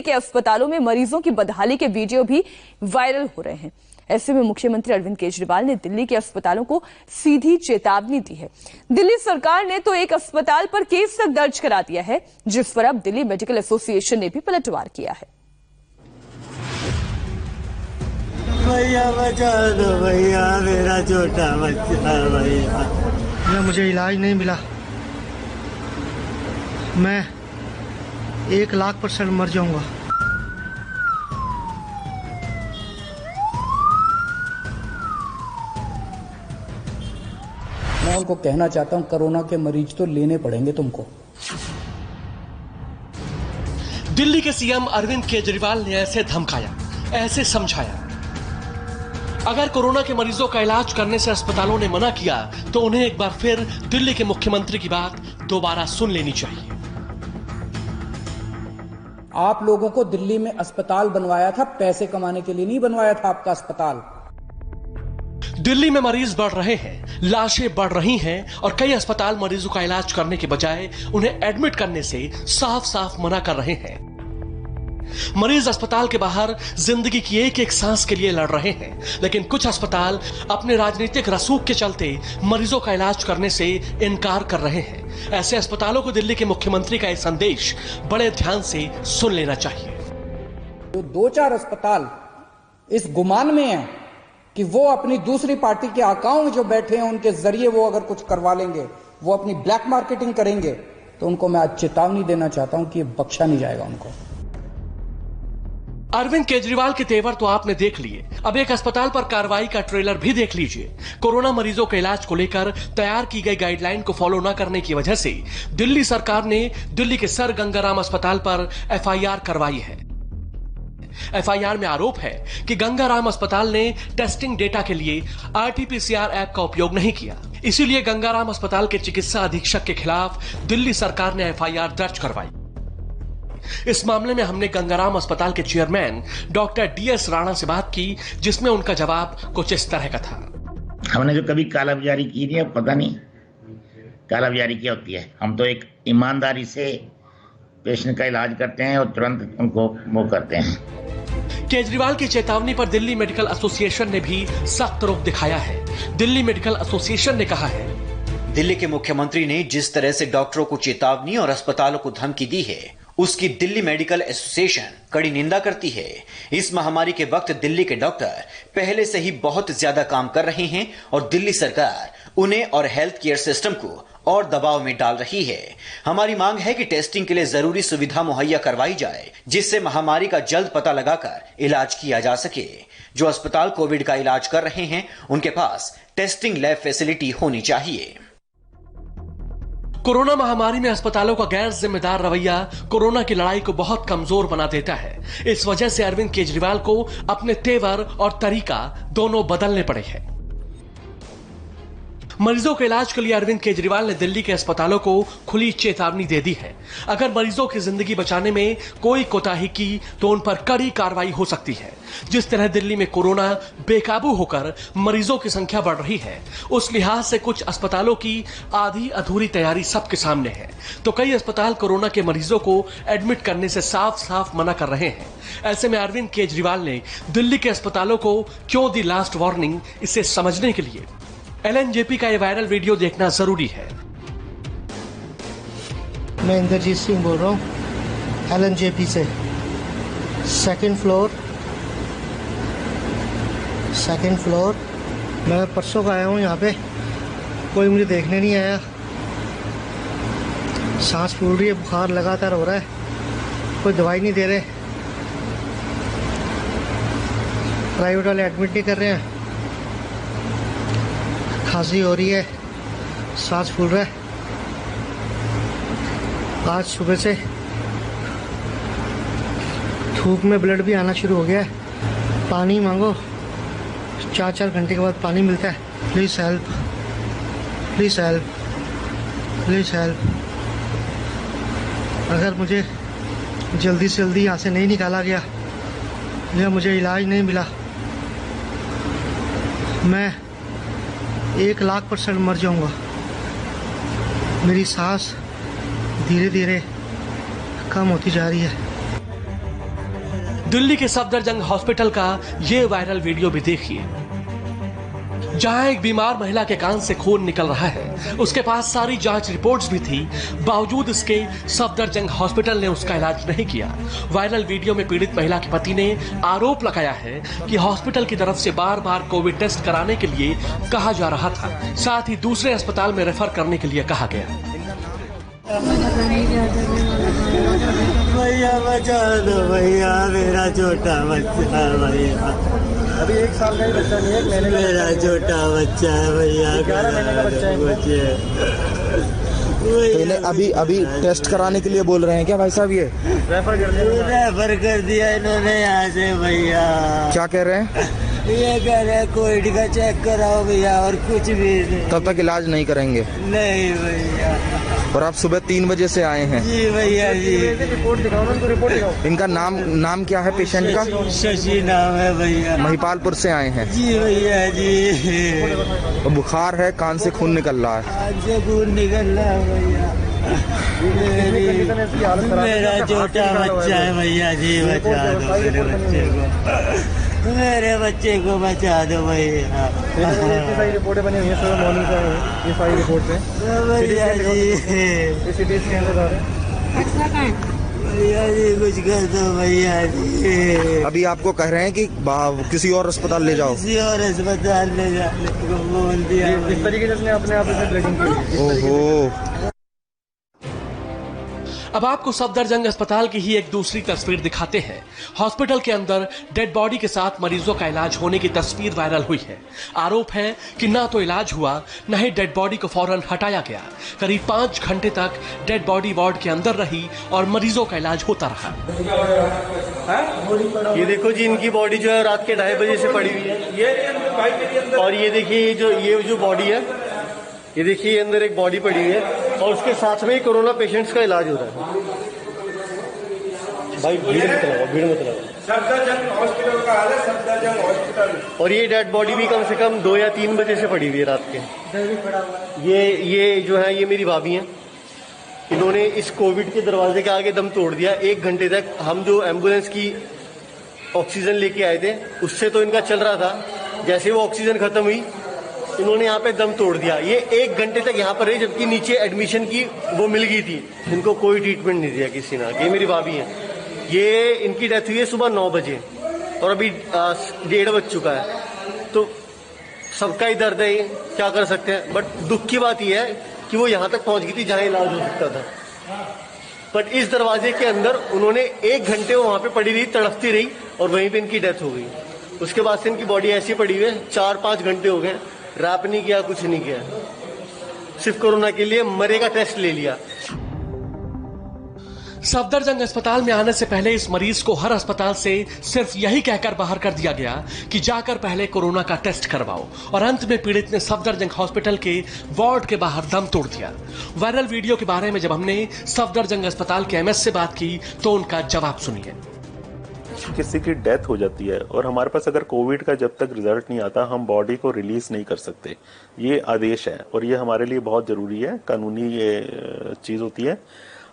के अस्पतालों में मरीजों की बदहाली के वीडियो भी वायरल हो रहे हैं। ऐसे में मुख्यमंत्री अरविंद केजरीवाल ने दिल्ली के अस्पतालों को सीधी चेतावनी दी है। दिल्ली सरकार ने तो एक अस्पताल पर केस तक दर्ज करा दिया है, जिस पर अब दिल्ली मेडिकल एसोसिएशन ने भी पलटवार किया है। भैया बचा दो भैया, मेरा छोटा बच्चा भैया। मुझे इलाज नहीं मिला, मैं 1,00,000% मर जाऊंगा। मैं उनको कहना चाहता हूं, कोरोना के मरीज तो लेने पड़ेंगे तुमको। दिल्ली के सीएम अरविंद केजरीवाल ने ऐसे धमकाया, ऐसे समझाया। अगर कोरोना के मरीजों का इलाज करने से अस्पतालों ने मना किया तो उन्हें एक बार फिर दिल्ली के मुख्यमंत्री की बात दोबारा सुन लेनी चाहिए। आप लोगों को दिल्ली में अस्पताल बनवाया था, पैसे कमाने के लिए नहीं बनवाया था आपका अस्पताल। दिल्ली में मरीज बढ़ रहे हैं, लाशें बढ़ रही हैं और कई अस्पताल मरीजों का इलाज करने के बजाय उन्हें एडमिट करने से साफ साफ मना कर रहे हैं। मरीज अस्पताल के बाहर जिंदगी की एक एक सांस के लिए लड़ रहे हैं, लेकिन कुछ अस्पताल अपने राजनीतिक रसूख के चलते मरीजों का इलाज करने से इनकार कर रहे हैं। ऐसे अस्पतालों को दिल्ली के मुख्यमंत्री का यह संदेश बड़े ध्यान से सुन लेना चाहिए। जो 2-4 अस्पताल इस गुमान में है कि वो अपनी दूसरी पार्टी के अकाउंट जो बैठे हैं उनके जरिए वो अगर कुछ करवा लेंगे, वो अपनी ब्लैक मार्केटिंग करेंगे, तो उनको मैं आज चेतावनी देना चाहता हूं कि बख्शा नहीं जाएगा उनको। अरविंद केजरीवाल के तेवर तो आपने देख लिए, अब एक अस्पताल पर कार्रवाई का ट्रेलर भी देख लीजिए। कोरोना मरीजों के इलाज को लेकर तैयार की गई गाइडलाइन को फॉलो न करने की वजह से दिल्ली सरकार ने दिल्ली के सर गंगाराम अस्पताल पर एफआईआर करवाई है। एफआईआर में आरोप है कि गंगाराम अस्पताल ने टेस्टिंग डेटा के लिए आरटीपीसीआर ऐप का उपयोग नहीं किया, इसीलिए गंगाराम अस्पताल के चिकित्सा अधीक्षक के खिलाफ दिल्ली सरकार ने एफआईआर दर्ज करवाई। इस मामले में हमने गंगाराम अस्पताल के चेयरमैन डॉक्टर डीएस राणा से बात की, जिसमें उनका जवाब कुछ इस तरह का था। हमने जो कभी कालाबाजारी की नहीं, पता नहीं कालाबाजारी क्या होती है। हम तो एक ईमानदारी से पेशेंट का इलाज करते हैं और तुरंत उनको वो करते हैं। केजरीवाल की चेतावनी पर दिल्ली मेडिकल एसोसिएशन ने भी सख्त रुख दिखाया है। दिल्ली मेडिकल एसोसिएशन ने कहा है, दिल्ली के मुख्यमंत्री ने जिस तरह से डॉक्टरों को चेतावनी और अस्पतालों को धमकी दी है, उसकी दिल्ली मेडिकल एसोसिएशन कड़ी निंदा करती है। इस महामारी के वक्त दिल्ली के डॉक्टर पहले से ही बहुत ज्यादा काम कर रहे हैं और दिल्ली सरकार उन्हें और हेल्थ केयर सिस्टम को और दबाव में डाल रही है। हमारी मांग है कि टेस्टिंग के लिए जरूरी सुविधा मुहैया करवाई जाए, जिससे महामारी का जल्द पता लगाकर इलाज किया जा सके। जो अस्पताल कोविड का इलाज कर रहे हैं, उनके पास टेस्टिंग लैब फैसिलिटी होनी चाहिए। कोरोना महामारी में अस्पतालों का गैर जिम्मेदार रवैया कोरोना की लड़ाई को बहुत कमजोर बना देता है। इस वजह से अरविंद केजरीवाल को अपने तेवर और तरीका दोनों बदलने पड़े हैं। मरीजों के इलाज के लिए अरविंद केजरीवाल ने दिल्ली के अस्पतालों को खुली चेतावनी दे दी है। अगर मरीजों की जिंदगी बचाने में कोई कोताही की तो उन पर कड़ी कार्रवाई हो सकती है। जिस तरह दिल्ली में कोरोना बेकाबू होकर मरीजों की संख्या बढ़ रही है, उस लिहाज से कुछ अस्पतालों की आधी अधूरी तैयारी सबके सामने है, तो कई अस्पताल कोरोना के मरीजों को एडमिट करने से साफ साफ मना कर रहे हैं। ऐसे में अरविंद केजरीवाल ने दिल्ली के अस्पतालों को क्यों दी लास्ट वार्निंग, इसे समझने के लिए एलएनजेपी का ये वायरल वीडियो देखना जरूरी है। मैं इंद्रजीत सिंह बोल रहा हूँ एलएनजेपी से। सेकंड फ्लोर मैं परसों का आया हूँ यहाँ पे, कोई मुझे देखने नहीं आया। सांस फूल रही है, बुखार लगातार हो रहा है, कोई दवाई नहीं दे रहे, प्राइवेट वाले एडमिट नहीं कर रहे हैं। खांसी हो रही है, सांस फूल रहा है। आज सुबह से धूप में ब्लड भी आना शुरू हो गया है। पानी मांगो, 4-4 घंटे के बाद पानी मिलता है। Please help, please help, please help. अगर मुझे जल्दी से जल्दी यहाँ से नहीं निकाला गया या मुझे इलाज नहीं मिला, मैं 1,00,000% मर जाऊंगा। मेरी सांस धीरे धीरे कम होती जा रही है। दिल्ली के सफदरजंग हॉस्पिटल का ये वायरल वीडियो भी देखिए, जहां एक बीमार महिला के कान से खून निकल रहा है। उसके पास सारी जांच रिपोर्ट्स भी थी, बावजूद इसके सफदरजंग हॉस्पिटल ने उसका इलाज नहीं किया। वायरल वीडियो में पीड़ित महिला के पति ने आरोप लगाया है कि हॉस्पिटल की तरफ से बार बार कोविड टेस्ट कराने के लिए कहा जा रहा था, साथ ही दूसरे अस्पताल में रेफर करने के लिए कहा गया। भैया बचा दो भैया, मेरा छोटा बच्चा है भैया। अभी 1 साल का ही बच्चा नहीं है, मैंने मेरा छोटा बच्चा है भैया। 11 महीने का बच्चा है। तो अभी टेस्ट कराने के लिए बोल रहे हैं क्या भाई साहब? ये रेफर कर दिया इन्होंने यहाँ से भैया। क्या कह रहे हैं? ये कह रहे हैं कोविड का चेक कराओ भैया, और कुछ भी नहीं। तब तक इलाज नहीं करेंगे? नहीं भैया। और आप सुबह 3 बजे से आए हैं? जी भैया जी। रिपोर्ट दिखाओ ना, रिपोर्ट दिखाओ। इनका नाम क्या है पेशेंट का? शशि नाम है भैया। महिपालपुर से आए हैं? जी भैया जी। तो बुखार है, कान से खून निकल रहा है? कान से खून निकल रहा है भैया। मेरा छोटा बच्चा है भैया जी, बचा दो मेरे बच्चे को, मेरे बच्चे को बचा दो भैया। ये सारी रिपोर्टें बनी हुई हैं, सुबह मॉर्निंग से आए हैं ये सारी रिपोर्टें भैया जी। सिटी स्कैन बता रहे हैं। भैया जी कुछ कर दो भैया जी। अभी आपको कह रहे हैं कि किसी और अस्पताल ले जाओ? किसी और अस्पताल ले जाने को बोल दिया। इस तरीके से अपने आप से ब्लीडिंग की। ओहो। अब आपको सफदरजंग अस्पताल की ही एक दूसरी तस्वीर दिखाते हैं। हॉस्पिटल के अंदर डेड बॉडी के साथ मरीजों का इलाज होने की तस्वीर वायरल हुई है। आरोप है कि ना तो इलाज हुआ, न ही डेड बॉडी को फौरन हटाया गया। करीब 5 घंटे तक डेड बॉडी वार्ड के अंदर रही और मरीजों का इलाज होता रहा। ये देखो जी, इनकी बॉडी जो है रात के 2:30 बजे से पड़ी हुई है। और ये देखिए ये जो बॉडी है, ये देखिए अंदर एक बॉडी पड़ी हुई है और उसके साथ में ही कोरोना पेशेंट्स का इलाज हो रहा है। भाई भीड़ मत लगाओ। सफदरजंग हॉस्पिटल का हाल है, सफदरजंग हॉस्पिटल। और ये डेड बॉडी भी कम से कम 2 या 3 बजे से पड़ी हुई है रात के। ये जो है ये मेरी भाभी हैं। इन्होंने इस कोविड के दरवाजे के आगे दम तोड़ दिया। 1 घंटे तक हम जो एम्बुलेंस की ऑक्सीजन लेके आए थे उससे तो इनका चल रहा था। जैसे वो ऑक्सीजन खत्म हुई, इन्होंने यहाँ पे दम तोड़ दिया। ये 1 घंटे तक यहाँ पर रहे, जबकि नीचे एडमिशन की वो मिल गई थी। इनको कोई ट्रीटमेंट नहीं दिया किसी ने। ये मेरी भाभी है। ये इनकी डेथ हुई है सुबह 9 बजे और अभी 1:30 बज चुका है। तो सबका ही दर्द है, ये क्या कर सकते हैं। बट दुख की बात यह है कि वो यहाँ तक पहुँच गई थी जहाँ इलाज हो सकता था। बट इस दरवाजे के अंदर उन्होंने 1 घंटे वहाँ पे पड़ी रही, तड़पती रही और वहीं पे इनकी डेथ हो गई। उसके बाद से इनकी बॉडी ऐसी पड़ी हुई है। 4-5 घंटे हो गए, रैप नहीं किया, कुछ नहीं किया, सिर्फ कोरोना के लिए मरे का टेस्ट ले लिया। सफदरजंग अस्पताल में आने से पहले इस मरीज को हर अस्पताल से सिर्फ यही कहकर बाहर कर दिया गया कि जाकर पहले कोरोना का टेस्ट करवाओ, और अंत में पीड़ित ने सफदरजंग हॉस्पिटल के वार्ड के बाहर दम तोड़ दिया। वायरल वीडियो के बारे में जब हमने सफदरजंग अस्पताल के एमएस से बात की तो उनका जवाब सुनिए। किसी की डेथ हो जाती है और हमारे पास अगर कोविड का जब तक रिजल्ट नहीं आता हम बॉडी को रिलीज नहीं कर सकते। ये आदेश है और ये हमारे लिए बहुत जरूरी है, कानूनी ये चीज होती है।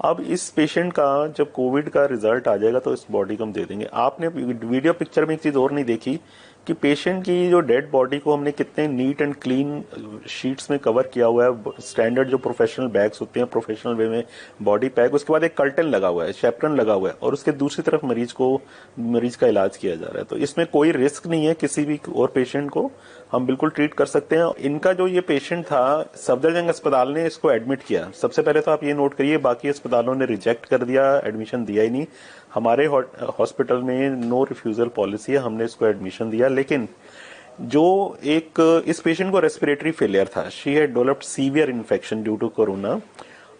अब इस पेशेंट का जब कोविड का रिजल्ट आ जाएगा तो इस बॉडी को हम दे देंगे। आपने वीडियो पिक्चर में एक चीज और नहीं देखी कि पेशेंट की जो डेड बॉडी को हमने कितने नीट एंड क्लीन शीट्स में कवर किया हुआ है। स्टैंडर्ड जो प्रोफेशनल बैग्स होते हैं, प्रोफेशनल वे में बॉडी पैक, उसके बाद एक कर्टन लगा हुआ है, शेपरन लगा हुआ है और उसके दूसरी तरफ मरीज का इलाज किया जा रहा है। तो इसमें कोई रिस्क नहीं है किसी भी और पेशेंट को, हम बिल्कुल ट्रीट कर सकते हैं। इनका जो ये पेशेंट था, सफदरजंग अस्पताल ने इसको एडमिट किया। सबसे पहले तो आप ये नोट करिए, बाकी अस्पतालों ने रिजेक्ट कर दिया, एडमिशन दिया ही नहीं। हमारे हॉस्पिटल में नो रिफ्यूजल पॉलिसी है, हमने इसको एडमिशन दिया। लेकिन जो एक इस पेशेंट को रेस्पिरेटरी फेलियर था, she had developed severe infection due to corona,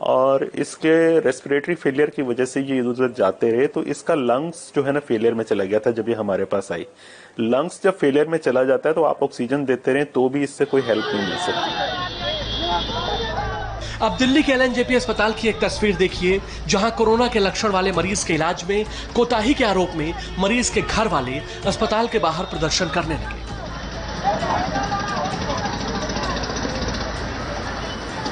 और इसके रेस्पिरेटरी फेलियर की वजह से ये इधर उधर जाते रहे तो इसका लंग्स जो है ना फेलियर में चला गया था। जब ये हमारे पास आई, लंग्स जब फेलियर में चला जाता है तो आप ऑक्सीजन देते रहे तो भी इससे कोई हेल्प नहीं मिल सकती। अब दिल्ली के एलएनजेपी अस्पताल की एक तस्वीर देखिए, जहां कोरोना के लक्षण वाले मरीज के इलाज में कोताही के आरोप में मरीज के घर वाले अस्पताल के बाहर प्रदर्शन करने लगे।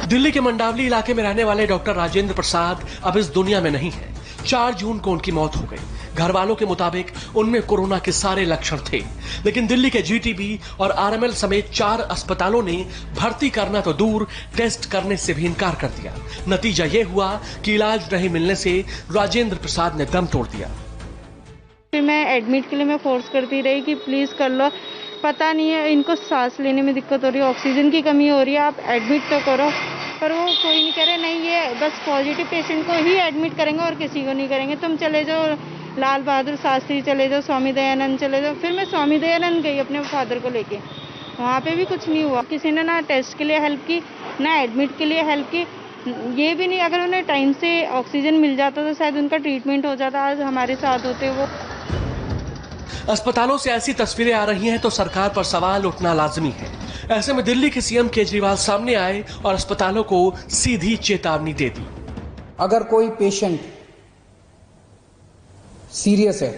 दिल्ली के मंडावली इलाके में रहने वाले डॉक्टर राजेंद्र प्रसाद अब इस दुनिया में नहीं है। 4 जून को उनकी मौत हो गई। घर वालों के मुताबिक उनमें कोरोना के सारे लक्षण थे, लेकिन दिल्ली के जीटीबी और आरएमएल समेत 4 अस्पतालों ने भर्ती करना तो दूर, टेस्ट करने से भी इनकार कर दिया। नतीजा यह हुआ कि इलाज नहीं मिलने से राजेंद्र प्रसाद ने दम तोड़ दिया। मैं एडमिट के लिए मैं फोर्स करती रही कि प्लीज कर लो, पता नहीं है इनको सांस लेने में दिक्कत हो रही है, ऑक्सीजन की कमी हो रही है, आप एडमिट तो करो। पर वो कोई नहीं करे, नहीं ये बस पॉजिटिव पेशेंट को ही एडमिट करेंगे और किसी को नहीं करेंगे। तुम चले जाओ लाल बहादुर शास्त्री चले जाओ, स्वामी दयानंद चले जाओ। फिर मैं स्वामी दयानंद गई अपने फादर को लेके, वहाँ पे भी कुछ नहीं हुआ। किसी ने ना टेस्ट के लिए हेल्प की, ना एडमिट के लिए हेल्प की। ये भी नहीं, अगर उन्हें टाइम से ऑक्सीजन मिल जाता तो शायद उनका ट्रीटमेंट हो जाता, आज हमारे साथ होते वो। अस्पतालों से ऐसी तस्वीरें आ रही हैं तो सरकार पर सवाल उठना लाजमी है। ऐसे में दिल्ली के सीएम केजरीवाल सामने आए और अस्पतालों को सीधी चेतावनी दे दी। अगर कोई पेशेंट सीरियस है,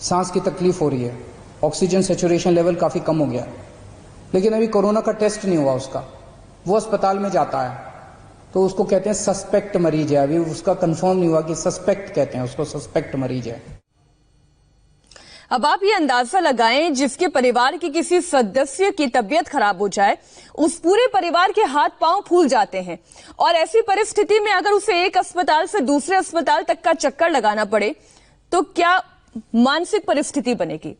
सांस की तकलीफ हो रही है, ऑक्सीजन सैचुरेशन लेवल काफी कम हो गया है, लेकिन अभी कोरोना का टेस्ट नहीं हुआ उसका, वो अस्पताल में जाता है तो उसको कहते हैं सस्पेक्ट मरीज है। अभी उसका कंफर्म नहीं हुआ कि सस्पेक्ट कहते हैं उसको, सस्पेक्ट मरीज है। अब आप ये अंदाजा लगाएं, जिसके परिवार के किसी सदस्य की तबीयत खराब हो जाए, उस पूरे परिवार के हाथ पांव फूल जाते हैं और ऐसी परिस्थिति में अगर उसे एक अस्पताल से दूसरे अस्पताल तक का चक्कर लगाना पड़े तो क्या मानसिक परिस्थिति बनेगी,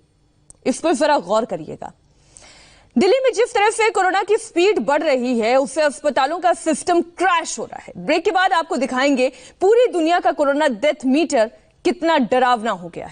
इस पर जरा गौर करिएगा। दिल्ली में जिस तरह से कोरोना की स्पीड बढ़ रही है, उससे अस्पतालों का सिस्टम क्रैश हो रहा है। ब्रेक के बाद आपको दिखाएंगे पूरी दुनिया का कोरोना डेथ मीटर कितना डरावना हो गया है।